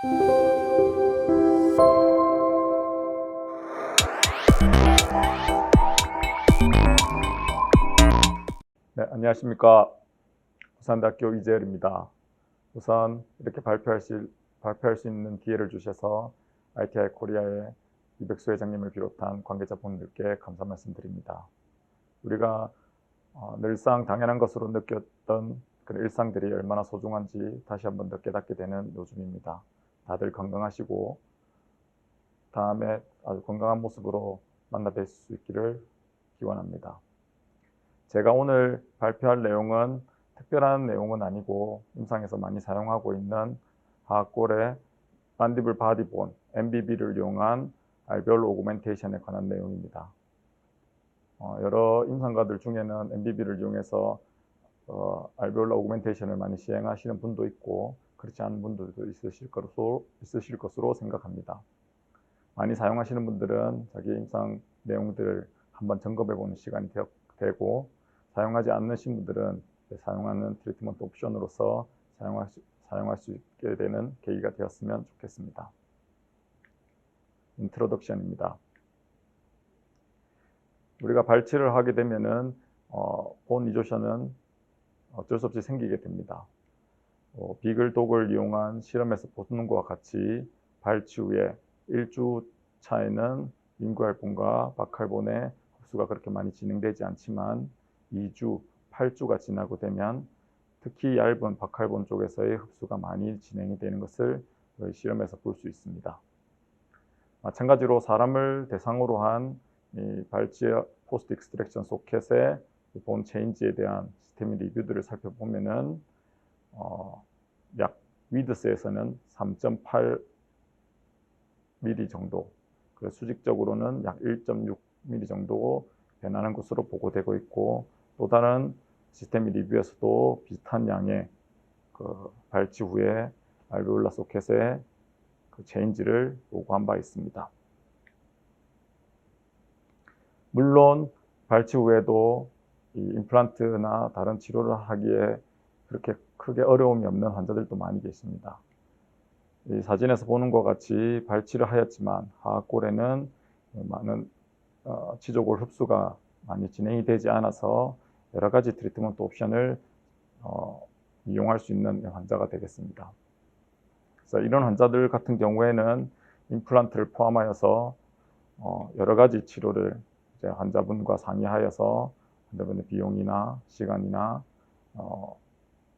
네, 안녕하십니까. 부산대학교 이재열입니다. 우선 이렇게 발표할 수 있는 기회를 주셔서 ITI 코리아의 이백수 회장님을 비롯한 관계자분들께 감사 말씀드립니다. 우리가 늘상 당연한 것으로 느꼈던 그런 일상들이 얼마나 소중한지 다시 한번 더 깨닫게 되는 요즘입니다. 다들 건강하시고 다음에 아주 건강한 모습으로 만나 뵐 수 있기를 기원합니다. 제가 오늘 발표할 내용은 특별한 내용은 아니고 임상에서 많이 사용하고 있는 하악골의 만디블 바디본 MBB를 이용한 알베올 오그멘테이션에 관한 내용입니다. 여러 임상가들 중에는 MBB를 이용해서 알베올라 오그멘테이션을 많이 시행하시는 분도 있고 그렇지 않은 분들도 있으실 것으로 생각합니다. 많이 사용하시는 분들은 자기 임상 내용들을 한번 점검해 보는 시간이 되고 사용하지 않으신 분들은 사용하는 트리트먼트 옵션으로서 사용할 수 있게 되는 계기가 되었으면 좋겠습니다. 인트로덕션입니다. 우리가 발치를 하게 되면은 본 이조션은 어쩔 수 없이 생기게 됩니다. 비글 독을 이용한 실험에서 보는 것과 같이 발치 후에 1주 차에는 링구알본과 바칼본의 흡수가 그렇게 많이 진행되지 않지만 2주, 8주가 지나고 되면 특히 얇은 바칼본 쪽에서의 흡수가 많이 진행이 되는 것을 실험에서 볼 수 있습니다. 마찬가지로 사람을 대상으로 한 발치 포스트 익스트랙션 소켓의 본 체인지에 대한 시스템 리뷰들을 살펴보면은 약 위드스에서는 3.8mm 정도, 수직적으로는 약 1.6mm 정도 변하는 것으로 보고되고 있고 또 다른 시스템 리뷰에서도 비슷한 양의 발치 후에 알베올라 소켓의 체인지를 요구한 바 있습니다. 물론 발치 후에도 이 임플란트나 다른 치료를 하기에 그렇게 크게 어려움이 없는 환자들도 많이 계십니다. 이 사진에서 보는 것 같이 발치를 하였지만 하악골에는 많은 치조골 흡수가 많이 진행이 되지 않아서 여러 가지 트리트먼트 옵션을 이용할 수 있는 환자가 되겠습니다. 그래서 이런 환자들 같은 경우에는 임플란트를 포함하여서 여러 가지 치료를 이제 환자분과 상의하여서 환자분의 비용이나 시간이나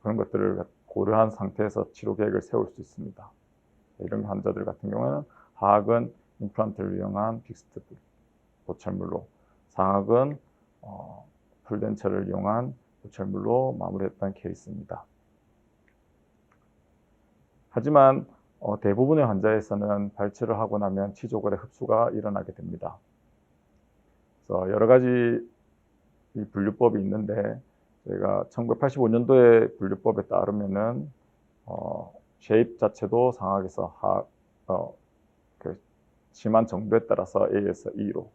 그런 것들을 고려한 상태에서 치료 계획을 세울 수 있습니다. 이런 환자들 같은 경우는 하악은 임플란트를 이용한 픽스트 보철물로, 상악은 풀덴처를 이용한 보철물로 마무리했던 케이스입니다. 하지만 대부분의 환자에서는 발치를 하고 나면 치조골의 흡수가 일어나게 됩니다. 그래서 여러 가지 이 분류법이 있는데 저희가 1985년도의 분류법에 따르면은 쉐입 자체도 상악에서 심한 정도에 따라서 A에서 E로,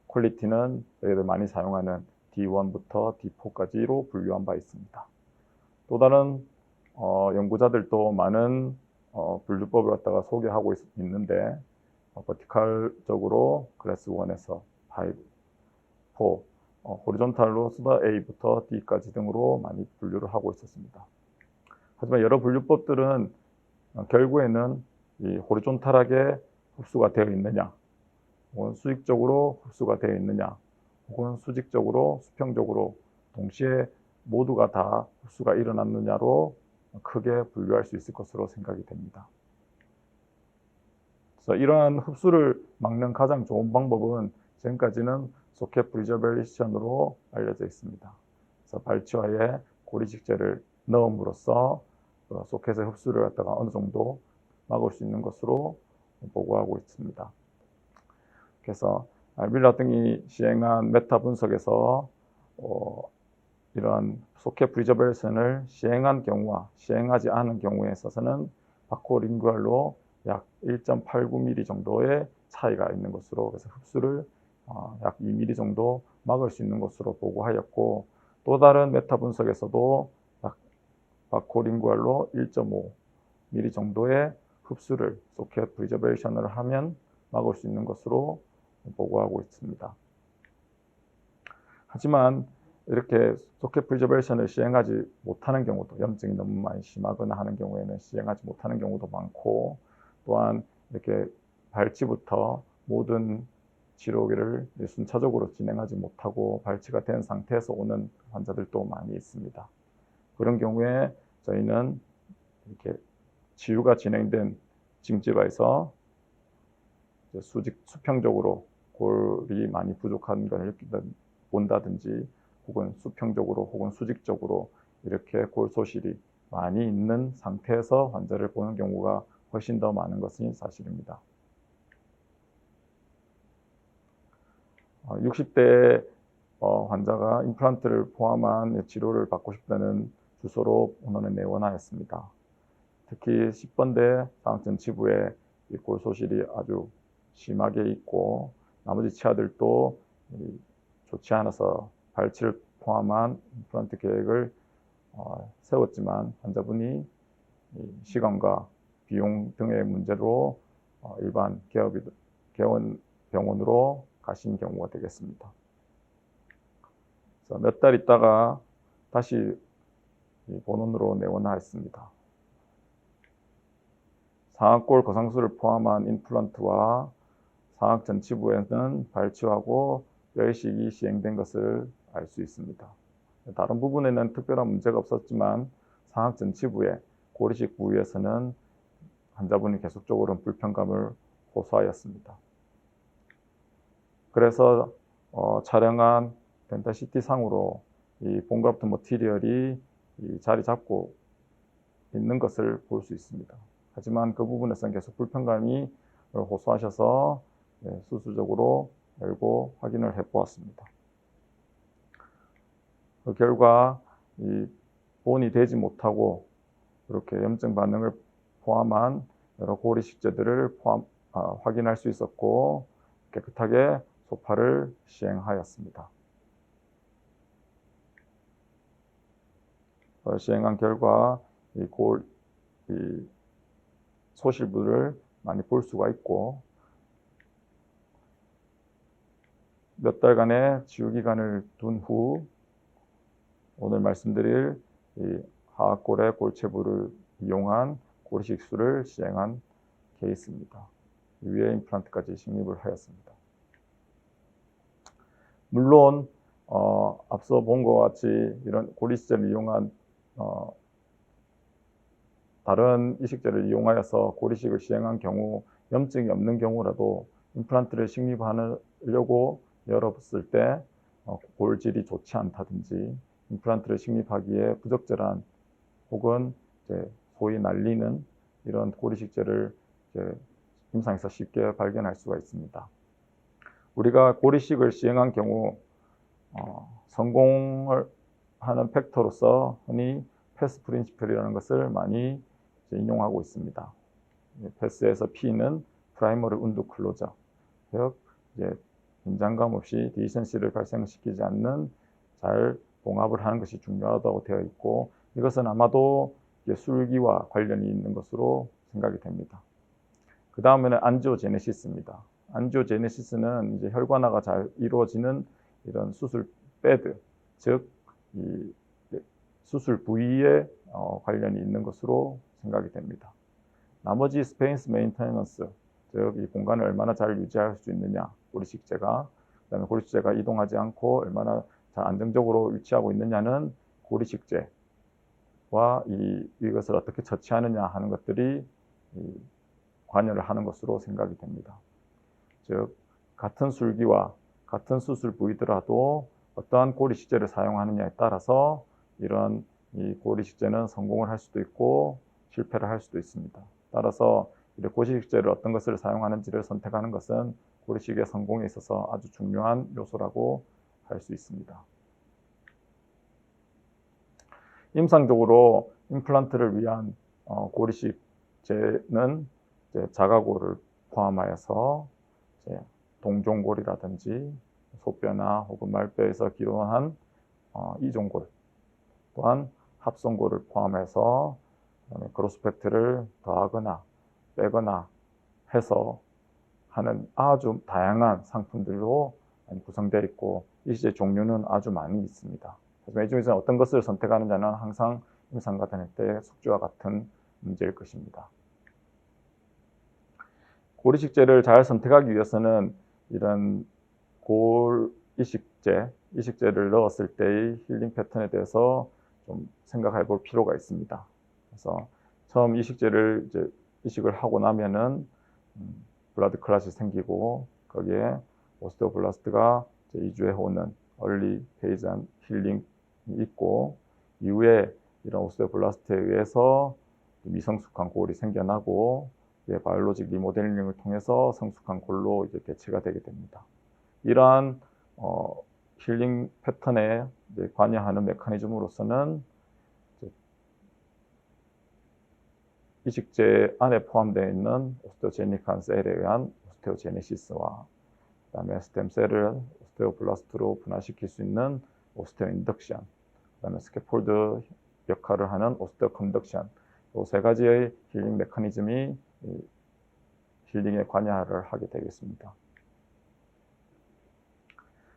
퀄리티는 저희들 많이 사용하는 D1부터 D4까지로 분류한 바 있습니다. 또 다른 연구자들도 많은 분류법을 갖다가 소개하고 있는데 버티컬적으로 클래스 1에서 5, 4, 호리존탈로서 A부터 D까지 등으로 많이 분류를 하고 있었습니다. 하지만 여러 분류법들은 결국에는 이 호리존탈하게 흡수가 되어 있느냐, 혹은 수직적으로 흡수가 되어 있느냐, 혹은 수직적으로 수평적으로 동시에 모두가 다 흡수가 일어났느냐로 크게 분류할 수 있을 것으로 생각이 됩니다. 그래서 이러한 흡수를 막는 가장 좋은 방법은 지금까지는 소켓 프리저베이션으로 알려져 있습니다. 그래서 발치와에 고리식재를 넣음으로써 소켓의 흡수를 갖다가 어느 정도 막을 수 있는 것으로 보고하고 있습니다. 그래서 알빌라 등이 시행한 메타 분석에서 이러한 소켓 프리저베이션을 시행한 경우와 시행하지 않은 경우에 있어서는 바코링구알로 약 1.89mm 정도의 차이가 있는 것으로, 그래서 흡수를 약 2mm 정도 막을 수 있는 것으로 보고하였고, 또 다른 메타 분석에서도 약 바코링구알로 1.5mm 정도의 흡수를 소켓 프리저베이션을 하면 막을 수 있는 것으로 보고하고 있습니다. 하지만 이렇게 소켓 프리저베이션을 시행하지 못하는 경우도, 염증이 너무 많이 심하거나 하는 경우에는 시행하지 못하는 경우도 많고, 또한 이렇게 발치부터 모든 치료를 순차적으로 진행하지 못하고 발치가 된 상태에서 오는 환자들도 많이 있습니다. 그런 경우에 저희는 이렇게 치유가 진행된 징지바에서 수평적으로 골이 많이 부족한 걸 본다든지, 혹은 수평적으로 혹은 수직적으로 이렇게 골 소실이 많이 있는 상태에서 환자를 보는 경우가 훨씬 더 많은 것은 사실입니다. 60대 환자가 임플란트를 포함한 치료를 받고 싶다는 주소로 본원에 내원하였습니다. 특히 10번대 상악전치부에 골 소실이 아주 심하게 있고, 나머지 치아들도 좋지 않아서 발치를 포함한 임플란트 계획을 세웠지만, 환자분이 시간과 비용 등의 문제로 일반 개원 병원으로 가신 경우가 되겠습니다. 몇 달 있다가 다시 본원으로 내원하였습니다. 상악골 거상술을 포함한 임플란트와 상악 전치부에는 발치하고 뼈이식이 시행된 것을 알 수 있습니다. 다른 부분에는 특별한 문제가 없었지만 상악 전치부의 고리식 부위에서는 환자분이 계속적으로 불편감을 호소하였습니다. 그래서 촬영한 덴탈 CT 상으로 이 본그라프트 머티리얼이 자리 잡고 있는 것을 볼 수 있습니다. 하지만 그 부분에서는 계속 불편감이 호소하셔서 수술적으로 열고 확인을 해보았습니다. 그 결과 이 본이 되지 못하고 이렇게 염증 반응을 포함한 여러 고리 식재들을 확인할 수 있었고, 깨끗하게 소파를 시행하였습니다. 시행한 결과 이 소실부를 많이 볼 수가 있고, 몇 달간의 치유 기간을 둔 후 오늘 말씀드릴 이 하악골의 골체부를 이용한 고리식술을 시행한 케이스입니다. 위에 임플란트까지 식립을 하였습니다. 물론 앞서 본 것 같이 이런 고리식재를 이용한 다른 이식제를 이용하여서 고리식을 시행한 경우, 염증이 없는 경우라도 임플란트를 식립하려고 열었을 때 골질이 좋지 않다든지, 임플란트를 식립하기에 부적절한 혹은 소위 날리는 이런 고리식재를 임상에서 쉽게 발견할 수가 있습니다. 우리가 고리식을 시행한 경우 성공을 하는 팩터로서 흔히 패스 프린시플이라는 것을 많이 인용하고 있습니다. 패스에서 P는 프라이머리 운드 클로저, 즉 긴장감 없이 디센시를 발생시키지 않는 잘 봉합을 하는 것이 중요하다고 되어 있고, 이것은 아마도 술기와 관련이 있는 것으로 생각이 됩니다. 그 다음에는 안지오제네시스입니다. 안지오제네시스는 이제 혈관화가 잘 이루어지는 이런 수술 베드, 즉 이 수술 부위에 관련이 있는 것으로 생각이 됩니다. 나머지 스페인스 메인테너스, 즉 이 공간을 얼마나 잘 유지할 수 있느냐, 고리식재가, 그다음에 고리식재가 이동하지 않고 얼마나 잘 안정적으로 위치하고 있느냐는 고리식재와 이것을 어떻게 처치하느냐 하는 것들이 관여를 하는 것으로 생각이 됩니다. 즉 같은 술기와 같은 수술 부위더라도 어떠한 고리식재를 사용하느냐에 따라서 이런 이 고리식재는 성공을 할 수도 있고 실패를 할 수도 있습니다. 따라서 고리식재를 어떤 것을 사용하는지를 선택하는 것은 고리식의 성공에 있어서 아주 중요한 요소라고 할 수 있습니다. 임상적으로 임플란트를 위한 고리식재는 자가골을 포함하여서 동종골이라든지 소뼈나 혹은 말뼈에서 기원한 이종골, 또한 합성골을 포함해서 크로스팩트를 더하거나 빼거나 해서 하는 아주 다양한 상품들로 구성되어 있고 일시제 종류는 아주 많이 있습니다. 하지만 이 중에서 어떤 것을 선택하느냐는 항상 임상과 다닐 때 숙제와 같은 문제일 것입니다. 골이식제를 잘 선택하기 위해서는 이런 이식제를 넣었을 때의 힐링 패턴에 대해서 좀 생각해 볼 필요가 있습니다. 그래서 처음 이식제를 이제 이식을 하고 나면은 블라드 클랏이 생기고 거기에 오스테오블라스트가 2주에 오는 얼리 페이즈한 힐링이 있고 이후에 이런 오스테오블라스트에 의해서 미성숙한 골이 생겨나고 바이올로직 리모델링을 통해서 성숙한 골로 이제 대체가 되게 됩니다. 이러한 힐링 패턴에 관여하는 메커니즘으로서는 이식제 안에 포함되어 있는 오스테오제닉한 셀에 의한 오스테오제네시스와 그다음에 스템셀을 오스테오블라스트로 분화시킬 수 있는 오스테오 인덕션, 그다음에 스캐폴드 역할을 하는 오스테오 컨덕션, 이 세 가지의 힐링 메커니즘이 힐링에 관여를 하게 되겠습니다.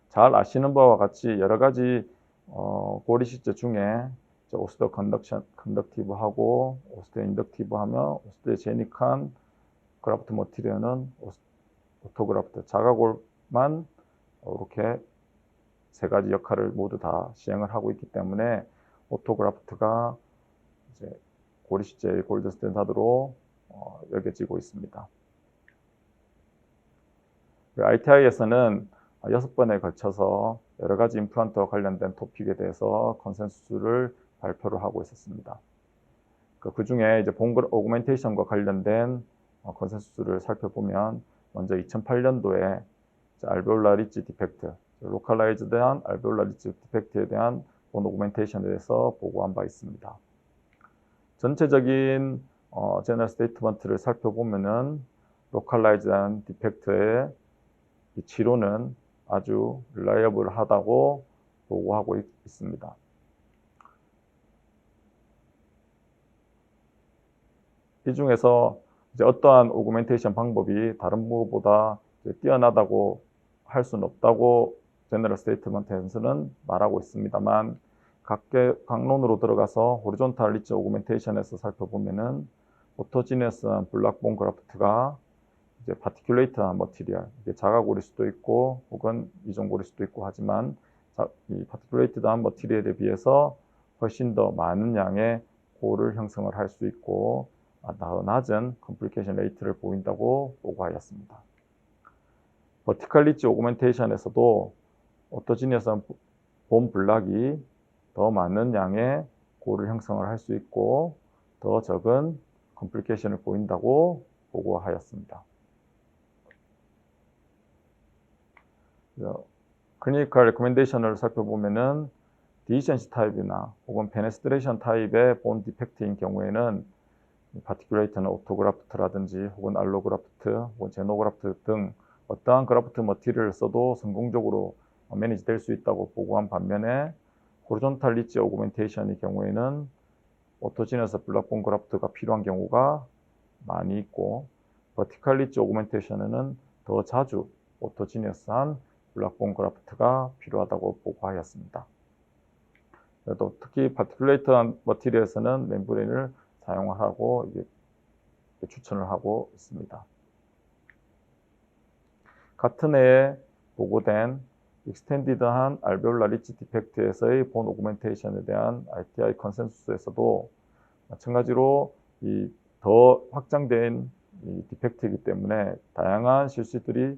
잘 아시는 바와 같이 여러 가지 골이식제 중에 오스테오 컨덕티브하고 오스테오 인덕티브하며 오스테오제닉한 그라프트 머티리얼은 오토그라프트 자가골만 이렇게 세 가지 역할을 모두 다 시행을 하고 있기 때문에 오토그라프트가 이제 골이식제의 골드 스탠다드로 여겨지고 있습니다. ITI에서는 6번에 걸쳐서 여러 가지 임플란트와 관련된 토픽에 대해서 컨센서스를 발표를 하고 있었습니다. 그 중에 이제 본 오그멘테이션과 관련된 컨센서스를 살펴보면 먼저 2008년도에 알베올라 리지 디펙트, 로컬라이즈드한 알베올라 리지 디펙트에 대한 본 오그멘테이션에 대해서 보고한 바 있습니다. 전체적인 제너럴 스테이트먼트를 살펴보면은 로컬라이즈드한 디펙트의 치료는 아주 릴라이어블하다고 보고하고 있습니다. 이 중에서 이제 어떠한 오그멘테이션 방법이 다른 무엇보다 뛰어나다고 할 수는 없다고 제너럴 스테이트먼트에서는 말하고 있습니다만 각론으로 들어가서 호리존탈 리치 오그멘테이션에서 살펴보면은 오토지니어스한 블락본 그래프트가 이제 파티큘레이트한 머티리얼, 이게 자가골일 수도 있고 혹은 이종골일 수도 있고 하지만 이 파티큘레이트한 머티리얼에 비해서 훨씬 더 많은 양의 골을 형성을 할 수 있고 더 낮은 컴플리케이션 레이트를 보인다고 보고하였습니다. 버티컬 리치 오그멘테이션에서도 오토지니어스한 본 블락이 더 많은 양의 골을 형성을 할 수 있고 더 적은 컴플리케이션을 보인다고 보고하였습니다. 클리니컬 레코멘데이션을 살펴보면은 디센시 타입이나 혹은 페네스트레이션 타입의 본 디펙트인 경우에는 파티큘레이트나 오토그라프트라든지 혹은 알로그라프트 혹은 제노그라프트 등 어떠한 그라프트 머티리얼을 써도 성공적으로 매니지 될 수 있다고 보고한 반면에 호리존탈 리치 오그멘테이션의 경우에는 오토지니어스 블락본 그라프트가 필요한 경우가 많이 있고 버티컬 리치 오그멘테이션에는 더 자주 오토지니어스한 블락본 그래프트가 필요하다고 보고하였습니다. 또 특히 파티큘레이트한 머티리얼에서는 멤브레인을 사용하라고 추천을 하고 있습니다. 같은 해에 보고된 익스텐디드한 알베올라 리치 디펙트에서의 본 오그멘테이션에 대한 ITI 컨센서스에서도 마찬가지로 이 더 확장된 이 디펙트이기 때문에 다양한 실수들이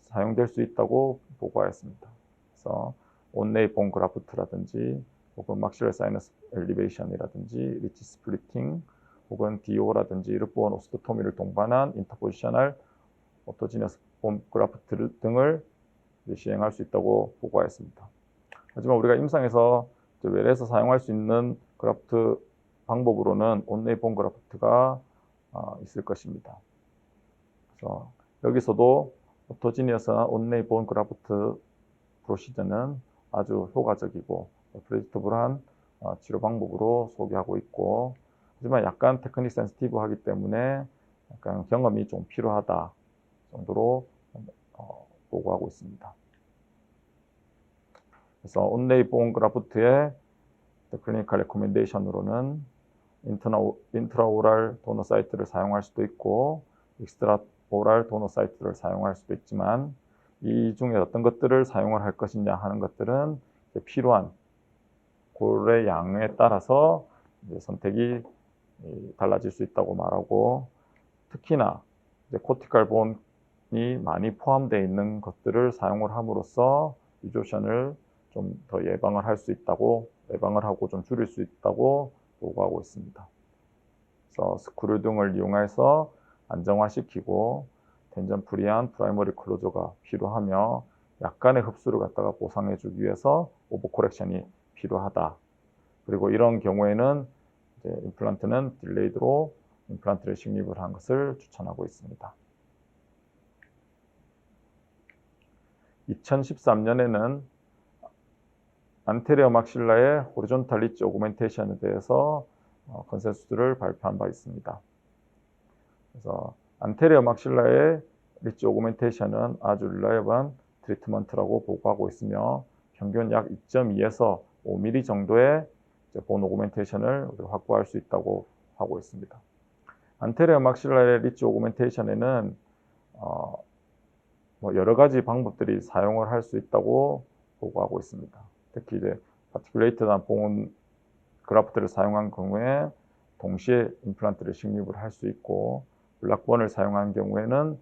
사용될 수 있다고 보고하였습니다. 그래서 온네이 본 그라프트라든지 혹은 막실러 사이너스 엘리베이션이라든지 리치 스플리팅 혹은 DO라든지 르보원 오스토토미를 동반한 인터포지셔널 오토지니어스 본 그라프트 등을 시행할 수 있다고 보고하였습니다. 하지만 우리가 임상에서 외래에서 사용할 수 있는 그래프트 방법으로는 온네이 본 그래프트가 있을 것입니다. 그래서 여기서도 오토지니어스나 온네이 본 그래프트 프로시저는 아주 효과적이고 프레디터블한 치료 방법으로 소개하고 있고 하지만 약간 테크닉 센시티브하기 때문에 약간 경험이 좀 필요하다 정도로 보고하고 있습니다. 그래서 온레이 보온 그라프트의 클리니컬 레코멘데이션으로는 인트라오랄 도너 사이트를 사용할 수도 있고 익스트라오랄 도너 사이트를 사용할 수도 있지만 이 중에 어떤 것들을 사용을 할 것이냐 하는 것들은 필요한 골의 양에 따라서 선택이 달라질 수 있다고 말하고, 특히나 코티칼 본이 많이 포함되어 있는 것들을 사용을 함으로써 유조션을 좀 더 예방을 하고 좀 줄일 수 있다고 보고하고 있습니다. 그래서 스크류 등을 이용해서 안정화시키고 텐전 프리한 프라이머리 클로저가 필요하며 약간의 흡수를 갖다가 보상해주기 위해서 오버 코렉션이 필요하다. 그리고 이런 경우에는 임플란트는 딜레이드로 임플란트를 식립을 한 것을 추천하고 있습니다. 2013년에는 안테리어 막실라의 호리존탈 리치 오그멘테이션에 대해서 컨센서스를 발표한 바 있습니다. 그래서 안테리어 막실라의 리치 오그멘테이션은 아주 릴라이블한 트리트먼트라고 보고하고 있으며 평균 약 2.2에서 5mm 정도의 본 오그멘테이션을 확보할 수 있다고 하고 있습니다. 안테리어 막실라의 리치 오그멘테이션에는 여러 가지 방법들이 사용을 할 수 있다고 보고하고 있습니다. 특히 파티큘레이트나 본 그라프트를 사용한 경우에 동시에 임플란트를 식립을 할 수 있고, 블락본을 사용한 경우에는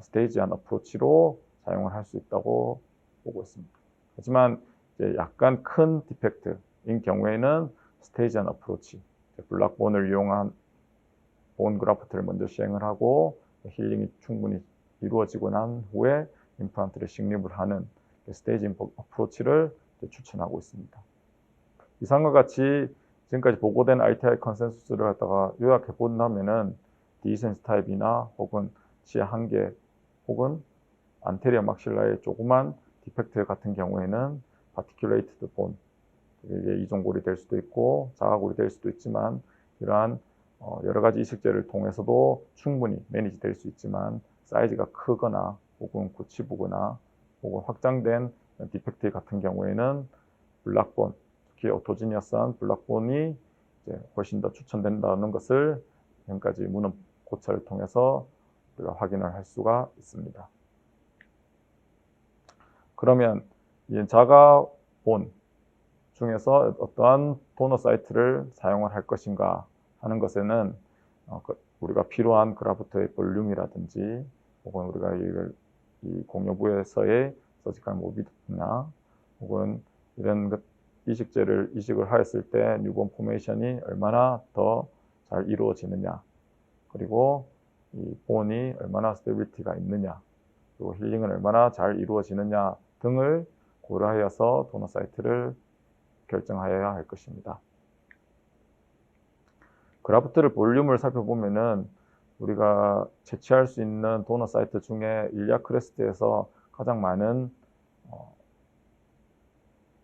스테이지한 어프로치로 사용을 할 수 있다고 보고 있습니다. 하지만 약간 큰 디펙트인 경우에는 스테이지한 어프로치, 블락본을 이용한 본 그라프트를 먼저 시행을 하고 힐링이 충분히 이루어지고 난 후에 임플란트를 식립을 하는 스테이지 어프로치를 추천하고 있습니다. 이상과 같이 지금까지 보고된 ITI 컨센서스를 갖다가 요약해 본다면은 디센스 타입이나 혹은 치아 한계 혹은 안테리어 막실라의 조그만 디펙트 같은 경우에는 파티큘레이트드 본, 이게 이종골이 될 수도 있고 자가골이 될 수도 있지만 이러한 여러 가지 이식제를 통해서도 충분히 매니지 될 수 있지만 사이즈가 크거나 혹은 고치부거나 혹은 확장된 디펙트 같은 경우에는 블락본, 특히 오토지니어스한 블락본이 훨씬 더 추천된다는 것을 지금까지 문헌 고찰을 통해서 우리가 확인을 할 수가 있습니다. 그러면 이 자가본 중에서 어떠한 도너 사이트를 사용을 할 것인가 하는 것에는 우리가 필요한 그라프트의 볼륨이라든지 혹은 우리가 이 공여부에서의 서지컬 모비드나 혹은 이런 이식제를 이식을 하였을 때 뉴본 포메이션이 얼마나 더 잘 이루어지느냐, 그리고 이 본이 얼마나 스테빌리티가 있느냐, 그리고 힐링은 얼마나 잘 이루어지느냐 등을 고려하여서 도너 사이트를 결정하여야 할 것입니다. 그라프트를 볼륨을 살펴보면은 우리가 채취할 수 있는 도너 사이트 중에 일리아 크레스트에서 가장 많은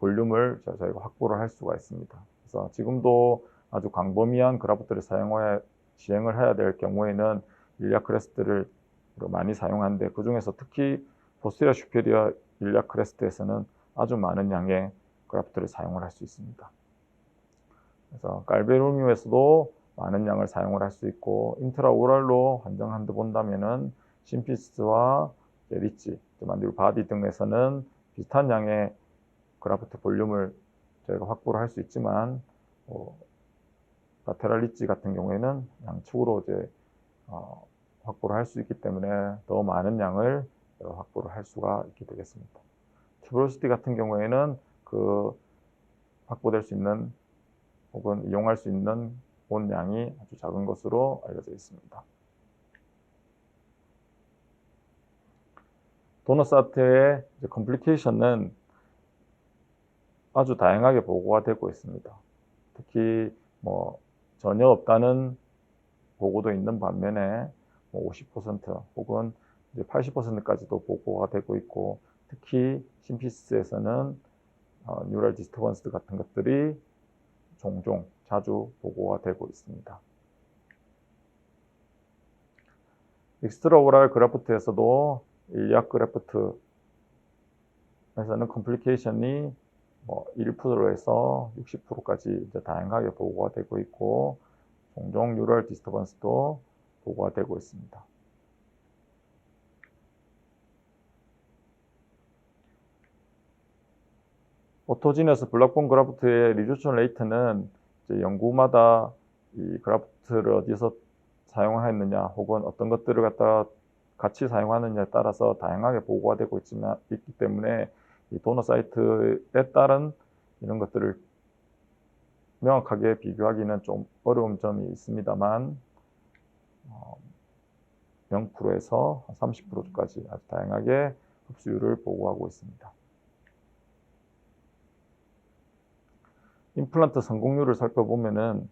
볼륨을 저희가 확보를 할 수가 있습니다. 그래서 지금도 아주 광범위한 그라프트를 시행을 해야 될 경우에는 일리아 크레스트를 많이 사용하는데, 그 중에서 특히 포스테리어 슈페리어 일리아 크레스트에서는 아주 많은 양의 그라프트를 사용을 할 수 있습니다. 그래서 갈베로미에서도 많은 양을 사용을 할 수 있고, 인트라오랄로 환정한 데 본다면은 심피스와 리치, 만디블 바디 등에서는 비슷한 양의 그라프트 볼륨을 저희가 확보를 할 수 있지만, 라테랄 리치 같은 경우에는 양측으로 확보를 할 수 있기 때문에 더 많은 양을 확보를 할 수가 있게 되겠습니다. 튜브로시티 같은 경우에는 그 확보될 수 있는 혹은 이용할 수 있는 본 양이 아주 작은 것으로 알려져 있습니다. 도너 사이트의 컴플리케이션은 아주 다양하게 보고가 되고 있습니다. 특히 전혀 없다는 보고도 있는 반면에 50% 혹은 80%까지도 보고가 되고 있고, 특히 심피스에서는 뉴럴 디스터번스 같은 것들이 종종 자주 보고가 되고 있습니다. 익스트라오랄 그래프트에서도 일리악 그래프트에서는 컴플리케이션이 1%에서 60%까지 이제 다양하게 보고가 되고 있고, 종종 뉴럴 디스터번스도 보고가 되고 있습니다. 오토지너스 블락본 그래프트의 리조션 레이트는 이제 연구마다 이 그래프트를 어디서 사용했느냐 혹은 어떤 것들을 갖다가 같이 사용하느냐에 따라서 다양하게 보고가 되고 있기 때문에 이 도너 사이트에 따른 이런 것들을 명확하게 비교하기는 좀 어려운 점이 있습니다만 0%에서 30%까지 아주 다양하게 흡수율을 보고하고 있습니다. 임플란트 성공률을 살펴보면은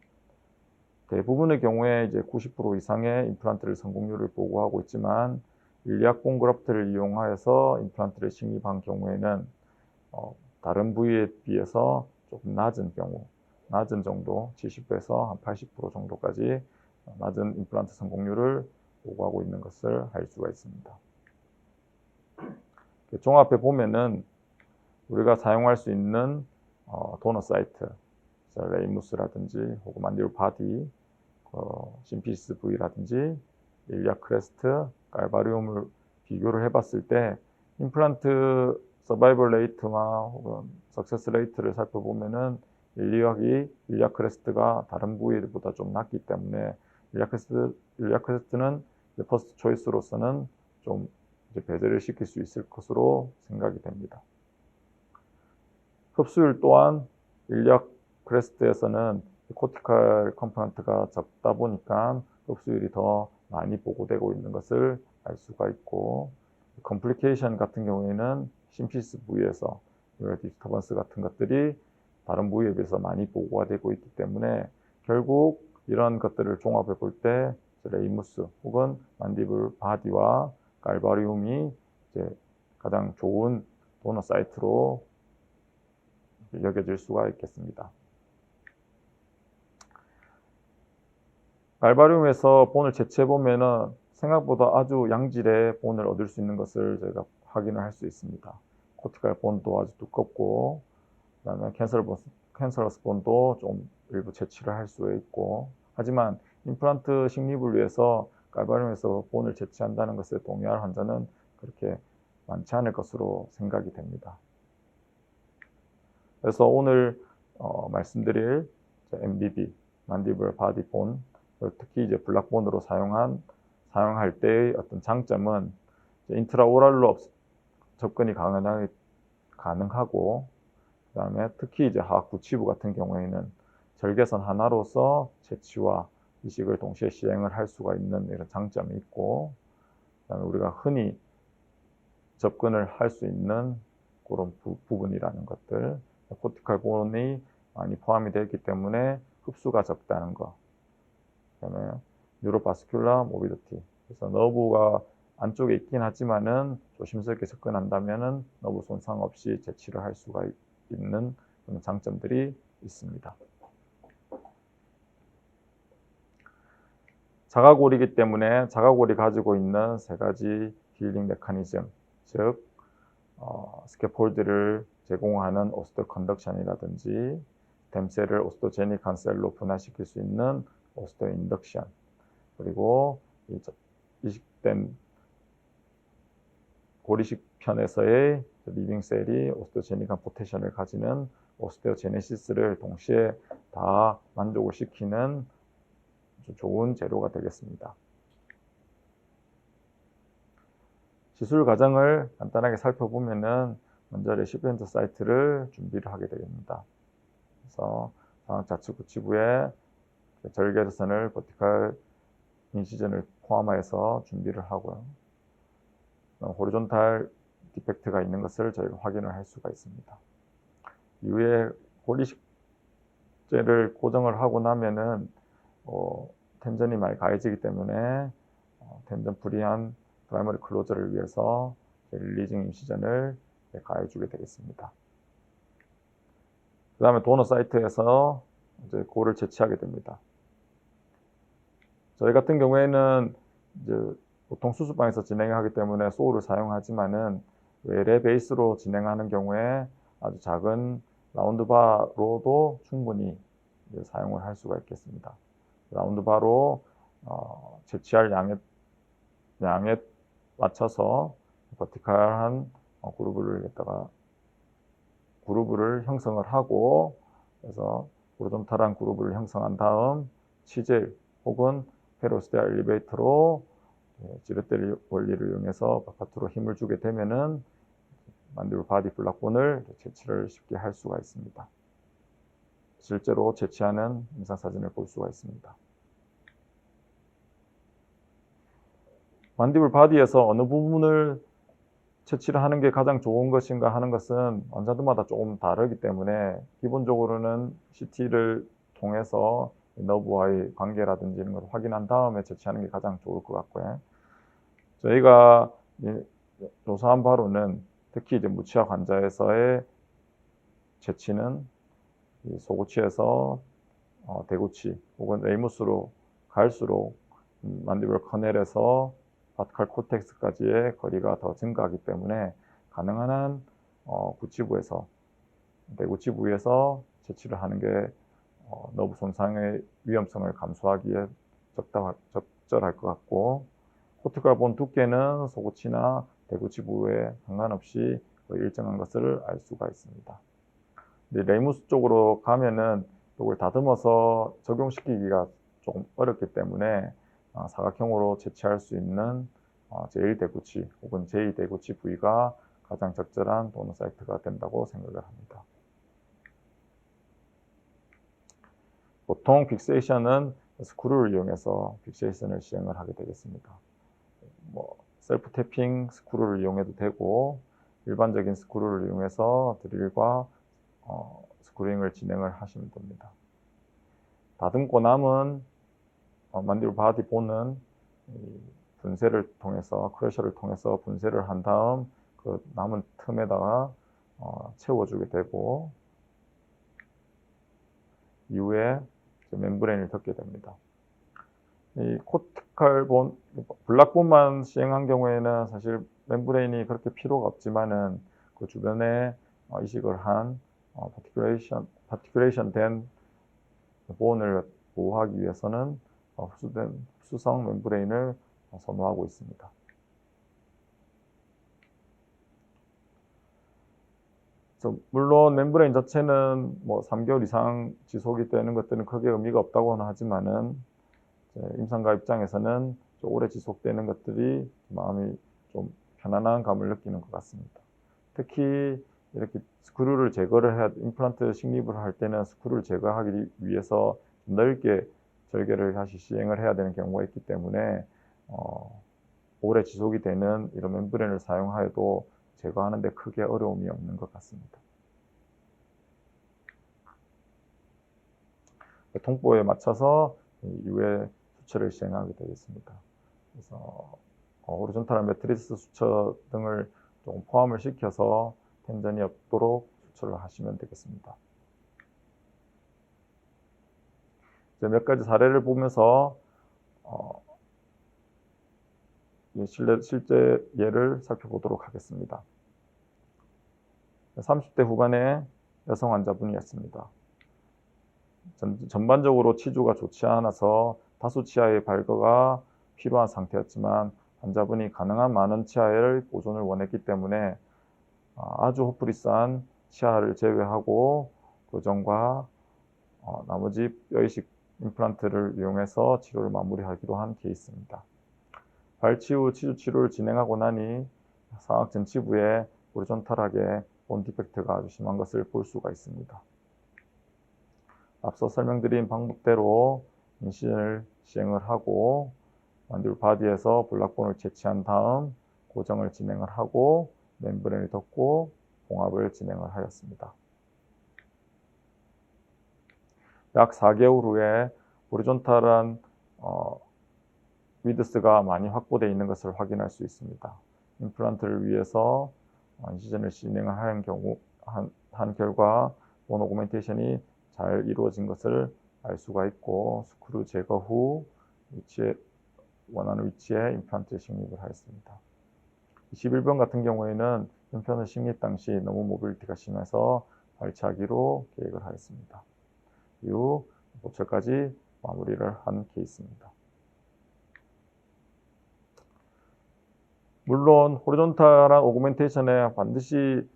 대부분의 경우에 이제 90% 이상의 임플란트를 성공률을 보고하고 있지만, 일리악 본 그래프트를 이용하여서 임플란트를 식립한 경우에는 다른 부위에 비해서 조금 낮은 정도 70에서 한 80% 정도까지 낮은 임플란트 성공률을 보고하고 있는 것을 알 수가 있습니다. 종합해 보면은 우리가 사용할 수 있는 도너 사이트, 레이무스라든지 혹은 만디블 바디, 심피시스 V라든지 일리악 크레스트, 칼바리움을 비교를 해봤을 때 임플란트 서바이벌 레이트와 혹은 석세스 레이트를 살펴보면은 일리악 크레스트가 다른 부위보다 좀 낮기 때문에 일리악 크레스트는 퍼스트 초이스로서는 좀 이제 배제를 시킬 수 있을 것으로 생각이 됩니다. 흡수율 또한 일리악 크레스트에서는 코티칼 컴포넌트가 적다 보니까 흡수율이 더 많이 보고되고 있는 것을 알 수가 있고, 컴플리케이션 같은 경우에는 심피시스 부위에서 뉴럴 디스터번스 같은 것들이 다른 부위에 비해서 많이 보고가 되고 있기 때문에 결국 이런 것들을 종합해 볼 때 레이무스 혹은 만디블 바디와 칼바리움이 이제 가장 좋은 도너 사이트로 여겨질 수가 있겠습니다. 칼바리움에서 본을 채취해 보면은 생각보다 아주 양질의 본을 얻을 수 있는 것을 저희가 확인을 할 수 있습니다. 코티칼 본도 아주 두껍고, 그다음에 캔서러스 본도 좀 일부 채취를 할 수 있고, 하지만 임플란트 식립을 위해서 칼바리움에서 본을 채취한다는 것에 동의할 환자는 그렇게 많지 않을 것으로 생각이 됩니다. 그래서 오늘 말씀드릴 MBB, 만디블 바디 본, 특히 이제 블락본으로 사용할 때의 어떤 장점은 인트라오랄로 접근이 가능하고, 그다음에 특히 이제 하악 구치부 같은 경우에는 절개선 하나로서 채취와 이식을 동시에 시행을 할 수가 있는 이런 장점이 있고, 그다음에 우리가 흔히 접근을 할 수 있는 그런 부분이라는 것들, 코티칼 본이 많이 포함이 되어 있기 때문에 흡수가 적다는 것, 그다음에 뉴로바스큘라 모비리티, 그래서 너브가 안쪽에 있긴 하지만은 조심스럽게 접근한다면은 너브 손상 없이 채취를 할 수가 있는 그런 장점들이 있습니다. 자가골이기 때문에 자가골이 가지고 있는 세 가지 힐링 메커니즘, 즉 스캐폴드를 제공하는 오스토 컨덕션이라든지 댐셀을 오스토제닉한 셀로 분화시킬 수 있는 오스토 인덕션, 그리고 이식된 고리식 편에서의 리빙 셀이 오스토제닉한 포텐션을 가지는 오스테오제네시스를 동시에 다 만족을 시키는 아주 좋은 재료가 되겠습니다. 시술 과정을 간단하게 살펴보면은 먼저 레시피언트 사이트를 준비를 하게 됩니다. 그래서 상악 좌측 구치부에 절개선을 버티칼 인시전을 포함하여서 준비를 하고요. 호리존탈 디펙트가 있는 것을 저희가 확인을 할 수가 있습니다. 이후에 고리식제를 고정을 하고 나면은 텐전이 많이 가해지기 때문에 텐전 프리한 프라이머리 클로저를 위해서 릴리징 인시전을 가해주게 되겠습니다. 그 다음에 도너 사이트에서 이제 골을 채취하게 됩니다. 저희 같은 경우에는 이제 보통 수술방에서 진행하기 때문에 소울을 사용하지만은 외래 베이스로 진행하는 경우에 아주 작은 라운드바로도 충분히 사용을 할 수가 있겠습니다. 라운드바로 채취할 양에 맞춰서 버티컬한 그루브를 형성을 하고, 그래서 호리존탈한 그루브를 형성한 다음 치젤 혹은 페로스테아 엘리베이터로 지렛대 원리를 이용해서 바깥으로 힘을 주게 되면은 만디블 바디 블락본을 채취를 쉽게 할 수가 있습니다. 실제로 채취하는 임상 사진을 볼 수가 있습니다. 만디블 바디에서 어느 부분을 채취를 하는 게 가장 좋은 것인가 하는 것은 환자들마다 조금 다르기 때문에 기본적으로는 CT를 통해서 너브와의 관계라든지 이런 걸 확인한 다음에 채취하는 게 가장 좋을 것 같고요. 저희가 조사한 바로는 특히 이제 무치약 환자에서의 채취는 소구치에서 대구치 혹은 레이무스로 갈수록 만디블 커넬에서 바티컬 코텍스까지의 거리가 더 증가하기 때문에 가능한 한 구치부에서 대구치 부위에서 채취를 하는 게 너브 손상의 위험성을 감소하기에 적절할 것 같고, 코티컬 본 두께는 소구치나 대구치 부위에 상관없이 거의 일정한 것을 알 수가 있습니다. 근데 레이무스 쪽으로 가면은 이걸 다듬어서 적용시키기가 조금 어렵기 때문에 사각형으로 채취할 수 있는 제1대구치 혹은 제2대구치 부위가 가장 적절한 도너 사이트가 된다고 생각을 합니다. 보통 픽세이션은 스크루를 이용해서 픽세이션을 시행을 하게 되겠습니다. 셀프 태핑 스크루를 이용해도 되고, 일반적인 스크루를 이용해서 드릴과 스크루잉을 진행을 하시면 됩니다. 다듬고 남은 만디블 바디 본은 분쇄를 통해서, 크러셔를 통해서 분쇄를 한 다음 그 남은 틈에다가 채워주게 되고, 이후에 멤브레인을 덮게 됩니다. 이 코티컬 본, 블락본만 시행한 경우에는 사실 멤브레인이 그렇게 필요가 없지만은 그 주변에 이식을 한 파티큘레이션 된 본을 보호하기 위해서는 흡수성 멤브레인을 선호하고 있습니다. 물론 멤브레인 자체는 3개월 이상 지속이 되는 것들은 크게 의미가 없다고는 하지만은 임상가 입장에서는 오래 지속되는 것들이 마음이 좀 편안한 감을 느끼는 것 같습니다. 특히 이렇게 스크루를 제거를 임플란트 식립을 할 때는 스크루를 제거하기 위해서 넓게 절개를 다시 시행을 해야 되는 경우가 있기 때문에 오래 지속이 되는 이런 멤브레인을 사용하여도 제거하는 데 크게 어려움이 없는 것 같습니다. 통보에 맞춰서 이후에 수처를 시행하게 되겠습니다. 그래서 호리존탈 매트리스 수처 등을 좀 포함을 시켜서 텐전이 없도록 수처를 하시면 되겠습니다. 이제 몇 가지 사례를 보면서 실제 예를 살펴보도록 하겠습니다. 30대 후반의 여성 환자분이었습니다. 전반적으로 치주가 좋지 않아서 다수 치아의 발거가 필요한 상태였지만 환자분이 가능한 많은 치아의 보존을 원했기 때문에 아주 호프리스한 치아를 제외하고 교정과 나머지 뼈이식 임플란트를 이용해서 치료를 마무리하기로 한 케이스입니다. 발치 후 치주 치료를 진행하고 나니 상악 전치부에 호리존탈하게 본 디펙트가 아주 심한 것을 볼 수가 있습니다. 앞서 설명드린 방법대로 인시전을 시행을 하고 만디블 바디에서 블락본을 채취한 다음 고정을 진행을 하고 멤브레인을 덮고 봉합을 진행을 하였습니다. 약 4개월 후에 호리존탈한 위드스가 많이 확보되어 있는 것을 확인할 수 있습니다. 임플란트를 위해서 인시전을 진행을 한 결과 본 오그멘테이션이 잘 이루어진 것을 알 수가 있고, 스크루 제거 후 원하는 위치에 임플란트를 식립을 하였습니다. 21번 같은 경우에는 임플란트 식립 당시 너무 모빌리티가 심해서 발치하기로 계획을 하였습니다. 이후 보철까지 마무리를 한 케이스입니다. 물론 호리존탈한 오그멘테이션에 반드시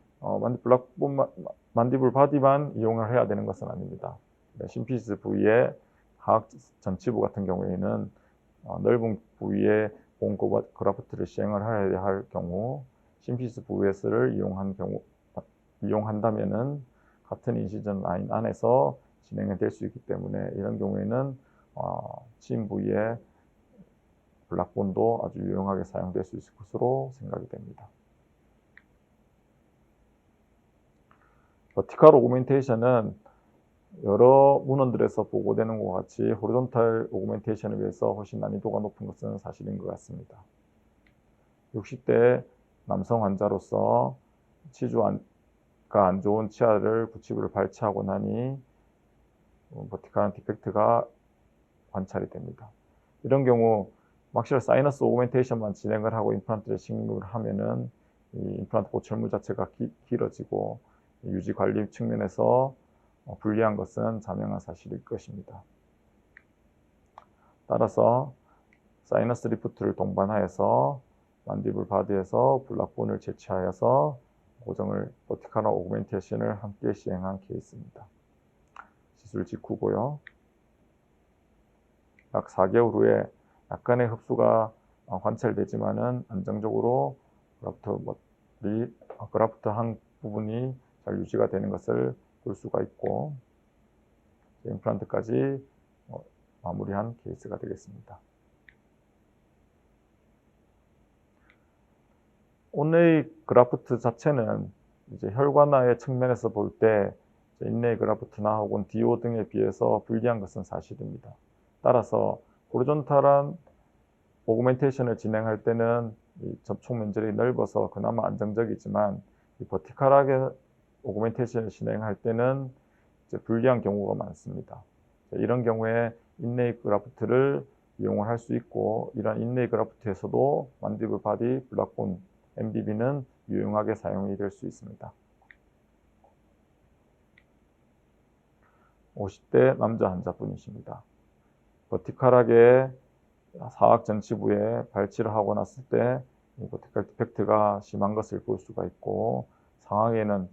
만디블 바디만 이용을 해야 되는 것은 아닙니다. 심피시스 부위의 하악 전치부 같은 경우에는 넓은 부위에 본 그라프트를 시행을 해야 할 경우 심피시스 부위에서를 이용한다면은 같은 인시전 라인 안에서 진행이 될 수 있기 때문에 이런 경우에는 침 부위의 블락본도 아주 유용하게 사용될 수 있을 것으로 생각이 됩니다. 버티컬 오그멘테이션은 여러 문헌들에서 보고되는 것 같이 호리존탈 오그멘테이션에 비해서 훨씬 난이도가 높은 것은 사실인 것 같습니다. 60대 남성 환자로서 치주가 안 좋은 치아를 구치부를 발치하고 나니 버티컬한 디펙트가 관찰이 됩니다. 이런 경우 막실러 사이너스 오그멘테이션만 진행을 하고 임플란트를 식립을 하면은 이 임플란트 보철물 자체가 길어지고 유지 관리 측면에서 불리한 것은 자명한 사실일 것입니다. 따라서 사이너스 리프트를 동반하여서 만디블 바디에서 블락본을 채취하여서 고정을 버티컬 오그멘테이션을 함께 시행한 케이스입니다. 시술 직후고요. 약 4개월 후에 약간의 흡수가 관찰되지만은 안정적으로 그라프트 한 부분이 잘 유지가 되는 것을 볼 수가 있고 임플란트까지 마무리한 케이스가 되겠습니다. 온레이 그라프트 자체는 이제 혈관화의 측면에서 볼 때 인레이 그라프트나 혹은 DO 등에 비해서 불리한 것은 사실입니다. 따라서 호리존탈한 오그멘테이션을 진행할 때는 이 접촉 면적이 넓어서 그나마 안정적이지만 이 버티컬하게 오그멘테이션을 진행할 때는 이제 불리한 경우가 많습니다. 이런 경우에 인레이 그라프트를 이용을 할 수 있고 이런 인레이 그라프트에서도 만디블 바디 블락본 MBB는 유용하게 사용이 될 수 있습니다. 50대 남자 환자분이십니다. 버티컬하게 사악 전치부에 발치를 하고 났을 때 버티컬 디펙트가 심한 것을 볼 수가 있고 상악에는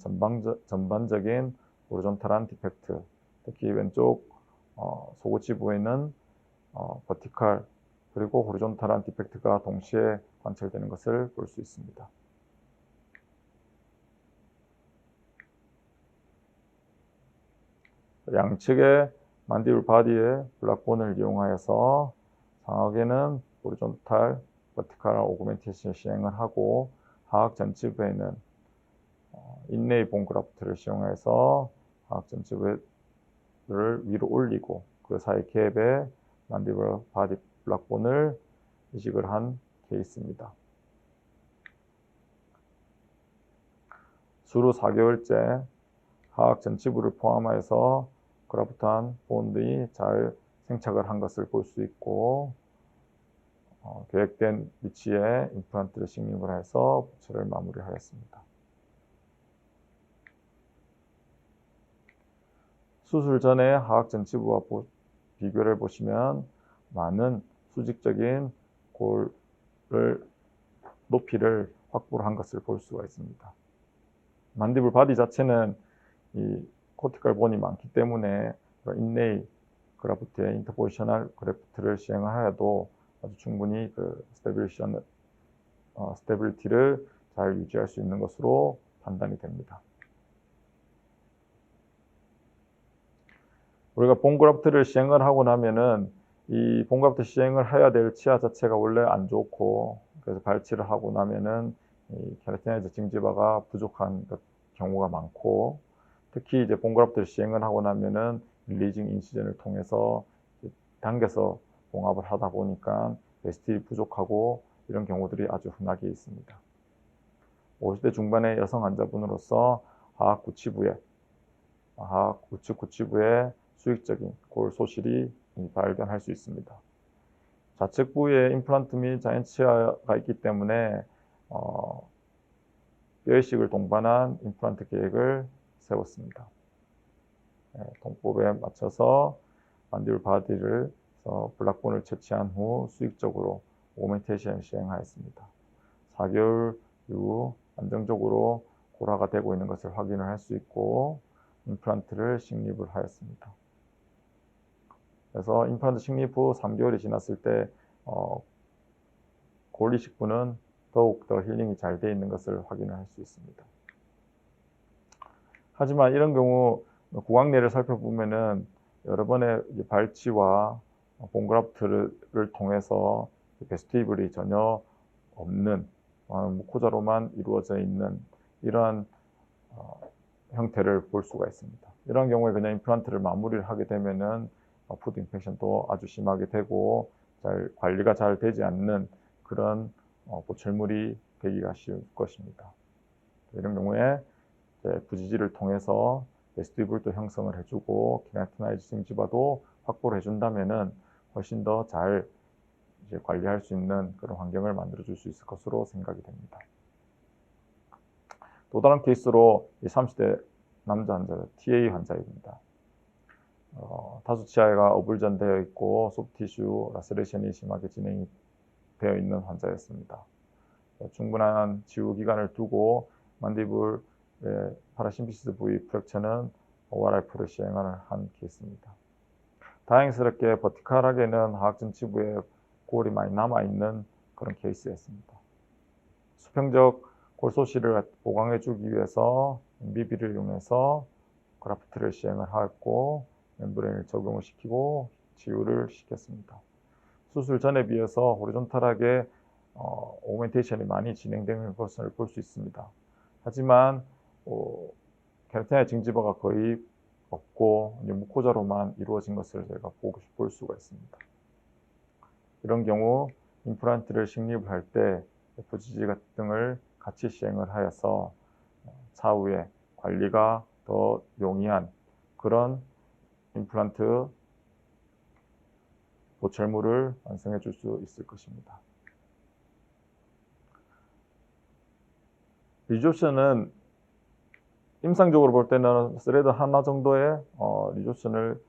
전반적인 호리존탈한 디펙트, 특히 왼쪽 소구치부에는 버티컬 그리고 호리존탈한 디펙트가 동시에 관찰되는 것을 볼 수 있습니다. 양측의 만디블 바디의 블락본을 이용하여서 상악에는 호리존탈 버티컬 오그멘테이션 시행을 하고 하악 전치부에는 인레이 본 그라프트를 시행해서 하악 전치부를 위로 올리고 그 사이 갭에 만디블 바디 블락본을 이식을 한 케이스입니다. 수로 4개월째 하악 전치부를 포함하여서 그라프트한 본드이 잘 생착을 한 것을 볼 수 있고 계획된 위치에 임플란트를 식립을 해서 보철을 마무리하였습니다. 수술 전에 하악 전치부와 비교를 보시면 많은 수직적인 골을 높이를 확보를 한 것을 볼 수가 있습니다. 만디블 바디 자체는 이 코티컬 본이 많기 때문에 인레이 그라프트의 인터포지셔널 그래프트를 시행하여도 아주 충분히 그 스테빌리티를 잘 유지할 수 있는 것으로 판단이 됩니다. 우리가 본 그라프트를 시행을 하고 나면은 이 본 그라프트 시행을 해야 될 치아 자체가 원래 안 좋고 그래서 발치를 하고 나면은 이 케라티나이즈 징지바가 부족한 경우가 많고 특히 이제 본 그라프트를 시행을 하고 나면은 릴리징 인시전을 통해서 당겨서 봉합을 하다 보니까 베스틸이 부족하고 이런 경우들이 아주 흔하게 있습니다. 50대 중반의 여성 환자분으로서 하악 우측 구치부에 수직적인 골 소실이 발견할 수 있습니다. 좌측 부위에 임플란트 및 자이언트치아가 있기 때문에 뼈이식을 동반한 임플란트 계획을 세웠습니다. 동법에 맞춰서 만디블 바디를 블락본을 채취한 후 수직적으로 오멘테이션을 시행하였습니다. 4개월 이후 안정적으로 고라가 되고 있는 것을 확인을 할 수 있고 임플란트를 식립을 하였습니다. 그래서 임플란트 식립 후 3개월이 지났을 때 골이식부는 더욱더 힐링이 잘 되어 있는 것을 확인을 할 수 있습니다. 하지만 이런 경우 구강내를 살펴보면은 여러 번의 발치와 본그라프트를 통해서 베스티블이 전혀 없는 무코자로만 이루어져 있는 이러한 형태를 볼 수가 있습니다. 이런 경우에 그냥 임플란트를 마무리를 하게 되면은 푸드 인펙션도 아주 심하게 되고 관리가 잘 되지 않는 그런 보철물이 되기가 쉬울 것입니다. 이런 경우에 부지지를 통해서 베스티블도 형성을 해주고 케라티나이즈 징지바도 확보를 해준다면은 훨씬 더 잘 관리할 수 있는 그런 환경을 만들어줄 수 있을 것으로 생각이 됩니다. 또 다른 케이스로 30대 남자 환자, TA 환자입니다. 타수치아가 어불전되어 있고 소프티슈 라세레이션이 심하게 진행이 되어 있는 환자였습니다. 충분한 치유 기간을 두고 만디블의 파라심피시스 부위 프랙처는 ORIF를 시행을 한 케이스입니다. 다행스럽게 버티컬하게는 하악전 치부에 골이 많이 남아있는 그런 케이스였습니다. 수평적 골소실을 보강해주기 위해서 MBB를 이용해서 그라프트를 시행을 하였고 멤브레인을 적용을 시키고 치유를 시켰습니다. 수술 전에 비해서 호리존탈하게 오멘테이션이 많이 진행되는 것을 볼 수 있습니다. 하지만 케라티나이즈 징지바가 거의 없고 무코자로만 이루어진 것을 저희가 볼 수가 있습니다. 이런 경우 임플란트를 식립을 할 때 부지지 등을 같이 시행을 하여서 차후에 관리가 더 용이한 그런 임플란트 보철물을 완성해 줄 수 있을 것입니다. 리조션은 임상적으로 볼 때는 스레드 하나 정도의 리조션을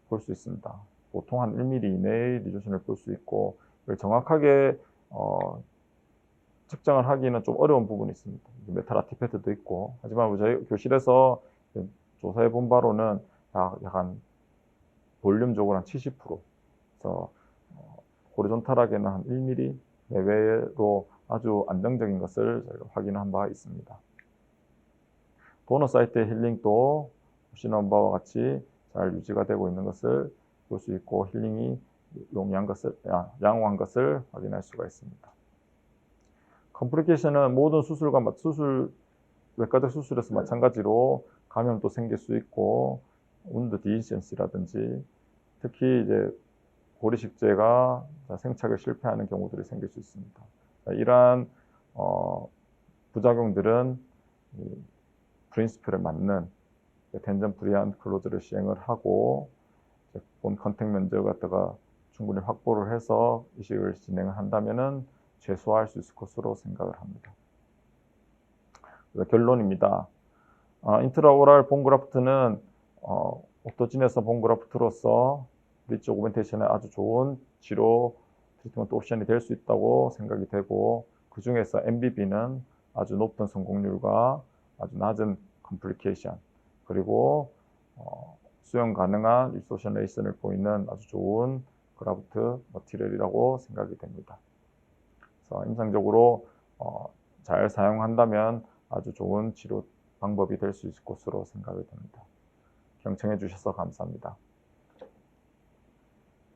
볼 수 있습니다. 보통 한 1mm 이내의 리조션을 볼 수 있고 정확하게 측정을 하기는 좀 어려운 부분이 있습니다. 메탈 아티팩트도 있고 하지만 저희 교실에서 조사해 본 바로는 약간 볼륨적으로 한 70%, 그래서 호리존탈하게는 한 1mm 내외로 아주 안정적인 것을 저희가 확인한 바 있습니다. 도너 사이트의 힐링도 보시는 바와 같이 잘 유지가 되고 있는 것을 볼 수 있고 힐링이 양호한 것을 확인할 수가 있습니다. 컴플리케이션은 모든 외과적 수술에서 마찬가지로 감염도 생길 수 있고 운드 디히전시라든지 특히 이제 고리식재가 생착을 실패하는 경우들이 생길 수 있습니다. 이러한 부작용들은 프린시플에 맞는 텐전 프리한 클로즈를 시행을 하고 본 컨택 면적을 갖다가 충분히 확보를 해서 이식을 진행을 한다면은 최소화할 수 있을 것으로 생각을 합니다. 결론입니다. 인트라오랄 본그라프트는 오토진에서 본그라프트로서 브릿지 오멘테이션에 아주 좋은 치료 트리트먼트 옵션이 될 수 있다고 생각이 되고 그 중에서 MBB는 아주 높은 성공률과 아주 낮은 컴플리케이션 그리고 수용 가능한 리소셔네이션을 보이는 아주 좋은 그라프트 머티리얼이라고 생각이 됩니다. 그래서 임상적으로 잘 사용한다면 아주 좋은 치료 방법이 될 수 있을 것으로 생각이 됩니다. 경청해 주셔서 감사합니다.